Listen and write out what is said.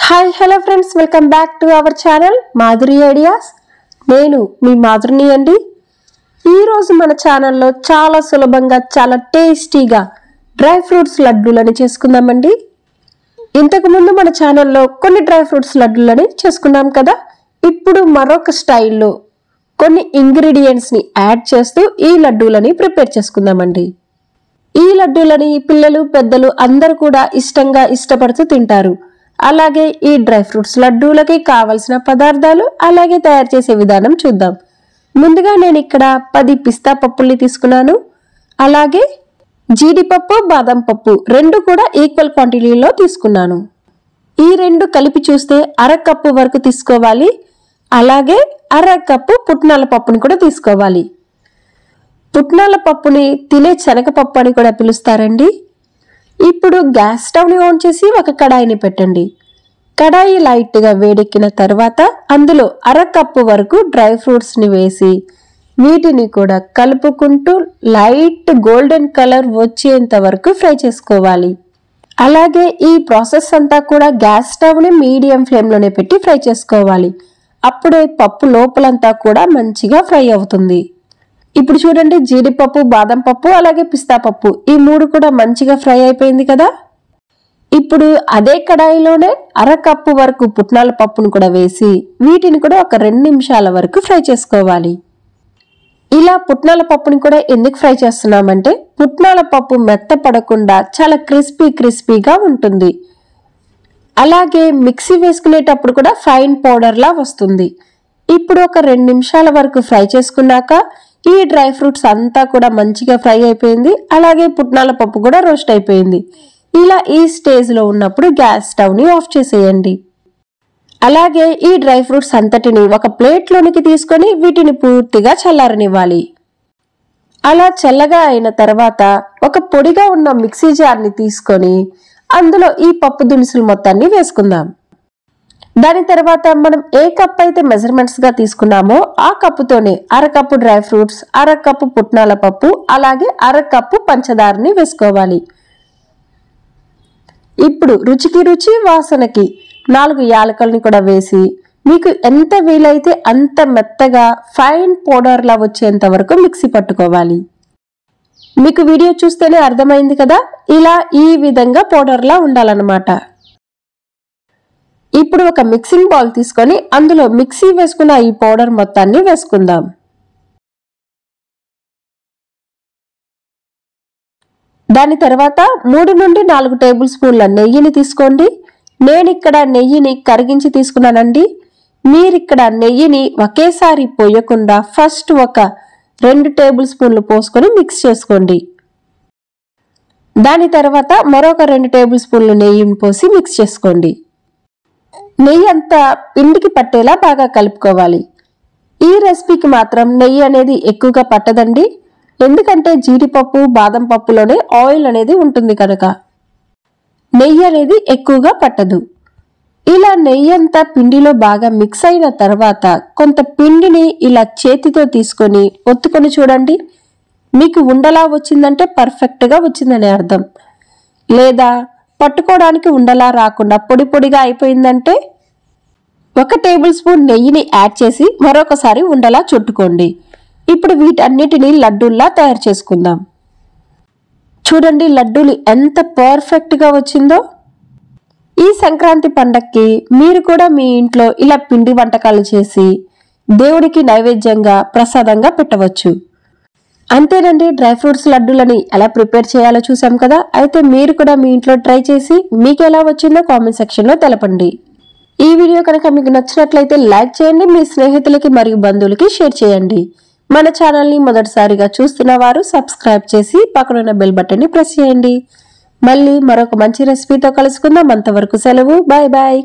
Hi hello friends, welcome back to our channel Madhuri ideas. నేను మీ మాధురిని అండి. ఈరోజు మన ఛానల్లో చాలా సులభంగా చాలా టేస్టీగా డ్రై ఫ్రూట్స్ లడ్డూలని చేసుకుందామండి. ఇంతకుముందు మన ఛానల్లో కొన్ని డ్రై ఫ్రూట్స్ లడ్డూలని చేసుకున్నాం కదా. ఇప్పుడు మరొక స్టైల్లో కొన్ని ఇంగ్రీడియంట్స్ని యాడ్ చేస్తూ ఈ లడ్డూలని ప్రిపేర్ చేసుకుందామండి. ఈ లడ్డూలని పిల్లలు పెద్దలు అందరూ కూడా ఇష్టపడుతూ తింటారు. అలాగే ఈ డ్రై ఫ్రూట్స్ లడ్డూలకి కావలసిన పదార్థాలు అలాగే తయారు చేసే విధానం చూద్దాం. ముందుగా నేను ఇక్కడ 10 పిస్తా పప్పుల్ని తీసుకున్నాను. అలాగే జీడిపప్పు, బాదం పప్పు రెండు కూడా ఈక్వల్ క్వాంటిటీలో తీసుకున్నాను. ఈ రెండు కలిపి చూస్తే 1/2 కప్పు వరకు తీసుకోవాలి. అలాగే 1/2 కప్పు పుట్నాల పప్పుని కూడా తీసుకోవాలి. పుట్నాల పప్పుని తినే శనగపప్పు అని కూడా పిలుస్తారండి. ఇప్పుడు గ్యాస్ స్టవ్ని ఆన్ చేసి ఒక కడాయిని పెట్టండి. కడాయి లైట్గా వేడెక్కిన తర్వాత అందులో 1/2 కప్పు వరకు డ్రై ఫ్రూట్స్ని వేసి వీటిని కూడా కలుపుకుంటూ లైట్ గోల్డెన్ కలర్ వచ్చేంత వరకు ఫ్రై చేసుకోవాలి. అలాగే ఈ ప్రాసెస్ అంతా కూడా గ్యాస్ స్టవ్ని మీడియం ఫ్లేమ్లోనే పెట్టి ఫ్రై చేసుకోవాలి. అప్పుడే పప్పు లోపలంతా కూడా మంచిగా ఫ్రై అవుతుంది. ఇప్పుడు చూడండి, జీడిపప్పు, బాదం పప్పు అలాగే పిస్తా పప్పు ఈ మూడు కూడా మంచిగా ఫ్రై అయిపోయింది కదా. ఇప్పుడు అదే కడాయిలోనే 1/2 కప్పు వరకు పుట్నాల పప్పును కూడా వేసి వీటిని కూడా ఒక 2 నిమిషాల వరకు ఫ్రై చేసుకోవాలి. ఇలా పుట్నాల పప్పుని కూడా ఎందుకు ఫ్రై చేస్తున్నామంటే పుట్నాల పప్పు మెత్తపడకుండా చాలా క్రిస్పీగా ఉంటుంది. అలాగే మిక్సీ వేసుకునేటప్పుడు కూడా ఫైన్ పౌడర్లా వస్తుంది. ఇప్పుడు ఒక 2 నిమిషాల వరకు ఫ్రై చేసుకున్నాక ఈ డ్రై ఫ్రూట్స్ అంతా కూడా మంచిగా ఫ్రై అయిపోయింది. అలాగే పుట్నాల పప్పు కూడా రోస్ట్ అయిపోయింది. ఇలా ఈ స్టేజ్లో ఉన్నప్పుడు గ్యాస్ స్టవ్ని ఆఫ్ చేసేయండి. అలాగే ఈ డ్రై ఫ్రూట్స్ అంతటిని ఒక ప్లేట్లోనికి తీసుకొని వీటిని పూర్తిగా చల్లారనివ్వాలి. అలా చల్లగా అయిన తర్వాత ఒక పొడిగా ఉన్న మిక్సీ జార్ని తీసుకొని అందులో ఈ పప్పు దినుసులు మొత్తాన్ని వేసుకుందాం. దాని తర్వాత మనం ఏ కప్ అయితే మెజర్మెంట్స్గా తీసుకున్నామో ఆ కప్పుతోనే 1/2 కప్పు డ్రై ఫ్రూట్స్, 1/2 కప్పు పుట్నాల పప్పు అలాగే 1/2 కప్పు పంచదారని వేసుకోవాలి. ఇప్పుడు రుచికి రుచి, వాసనకి 4 యాలకుల్ని కూడా వేసి మీకు ఎంత వీలైతే అంత మెత్తగా ఫైన్ పౌడర్లా వచ్చేంత వరకు మిక్సీ పట్టుకోవాలి. మీకు వీడియో చూస్తేనే అర్థమైంది కదా, ఇలా ఈ విధంగా పౌడర్లా ఉండాలన్నమాట. ఇప్పుడు ఒక మిక్సింగ్ బౌల్ తీసుకొని అందులో మిక్సీ వేసుకున్న ఈ పౌడర్ మొత్తాన్ని వేసుకుందాం. దాని తర్వాత 3 నుండి 4 టేబుల్ స్పూన్ల నెయ్యిని తీసుకోండి. నేను ఇక్కడ నెయ్యిని కరిగించి తీసుకున్నానండి. మీరిక్కడ నెయ్యిని ఒకేసారి పోయకుండా ఫస్ట్ ఒక 2 టేబుల్ స్పూన్లు పోసుకొని మిక్స్ చేసుకోండి. దాని తర్వాత మరొక 2 టేబుల్ స్పూన్లు నెయ్యిని పోసి మిక్స్ చేసుకోండి. నెయ్యి అంతా పిండికి పట్టేలా బాగా కలుపుకోవాలి. ఈ రెసిపీకి మాత్రం నెయ్యి అనేది ఎక్కువగా పట్టదండి, ఎందుకంటే జీడిపప్పు, బాదం పప్పులోనే ఆయిల్ అనేది ఉంటుంది కనుక నెయ్యి అనేది ఎక్కువగా పట్టదు. ఇలా నెయ్యి అంతా పిండిలో బాగా మిక్స్ అయిన తర్వాత కొంత పిండిని ఇలా చేతితో తీసుకొని ఒత్తుకొని చూడండి. మీకు ఉండలా వచ్చిందంటే పర్ఫెక్ట్గా వచ్చిందని అర్థం. లేదా పట్టుకోవడానికి ఉండలా రాకుండా పొడిగా అయిపోయిందంటే 1 టేబుల్ స్పూన్ నెయ్యిని యాడ్ చేసి మరొకసారి ఉండలా చుట్టుకోండి. ఇప్పుడు వీటన్నిటిని లడ్డూల్లా తయారు చేసుకుందాం. చూడండి, లడ్డూలు ఎంత పర్ఫెక్ట్గా వచ్చిందో. ఈ సంక్రాంతి పండక్కి మీరు కూడా మీ ఇంట్లో ఇలా పిండి వంటకాలు చేసి దేవుడికి నైవేద్యంగా ప్రసాదంగా పెట్టవచ్చు. అంతేనండి, డ్రై ఫ్రూట్స్ లడ్డూలని ఎలా ప్రిపేర్ చేయాలో చూసాం కదా. అయితే మీరు కూడా మీ ఇంట్లో ట్రై చేసి మీకు ఎలా వచ్చిందో కామెంట్ సెక్షన్లో తెలపండి. ఈ వీడియో కనుక మీకు నచ్చినట్లయితే లైక్ చేయండి, మీ స్నేహితులకి మరియు బంధువులకి షేర్ చేయండి. మన ఛానల్ని మొదటిసారిగా చూస్తున్న వారు సబ్స్క్రైబ్ చేసి పక్కనున్న బెల్ బటన్ని ప్రెస్ చేయండి. మళ్ళీ మరొక మంచి రెసిపీతో కలుసుకుందాం. అంతవరకు సెలవు. Bye bye.